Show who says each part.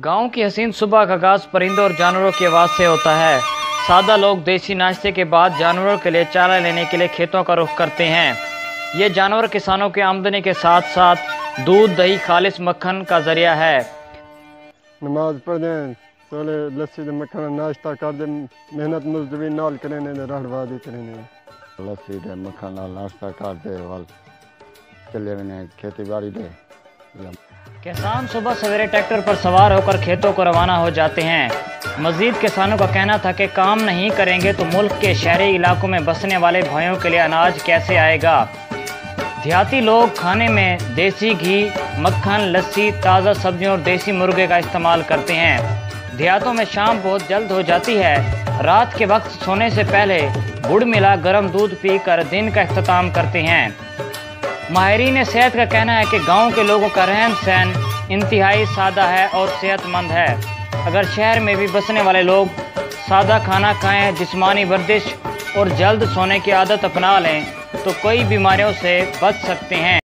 Speaker 1: गांव की हसीन सुबह का आगाज परिंदों और जानवरों की आवाज़ से होता है। सादा लोग देसी नाश्ते के बाद जानवरों के लिए चारा लेने के लिए खेतों का रुख करते हैं। ये जानवर किसानों की आमदनी के साथ साथ दूध, दही, खालिस मक्खन का जरिया है।
Speaker 2: नमाज पढ़ दें, सोले लस्सी दे मक्खन नाश्ता कर दे, मेहनत मजदूरी नाल करें ने रहड़वादी करें, लस्सी दे मक्खन नाल नाश्ता कर दे वाल चले ने खेती बाड़ी दे।
Speaker 1: किसान सुबह सवेरे ट्रैक्टर पर सवार होकर खेतों को रवाना हो जाते हैं। मजीद किसानों का कहना था कि काम नहीं करेंगे तो मुल्क के शहरी इलाकों में बसने वाले भाइयों के लिए अनाज कैसे आएगा। देहाती लोग खाने में देसी घी, मक्खन, लस्सी, ताज़ा सब्जियों और देसी मुर्गे का इस्तेमाल करते हैं। देहातों में शाम बहुत जल्द हो जाती है। रात के वक्त सोने से पहले गुड़ मिला गर्म दूध पीकर दिन का इख्तिताम करते हैं। माहिरीन सेहत का कहना है कि गांव के लोगों का रहन सहन इंतहाई सादा है और सेहतमंद है। अगर शहर में भी बसने वाले लोग सादा खाना खाएं, जिस्मानी वर्जिश और जल्द सोने की आदत अपना लें तो कई बीमारियों से बच सकते हैं।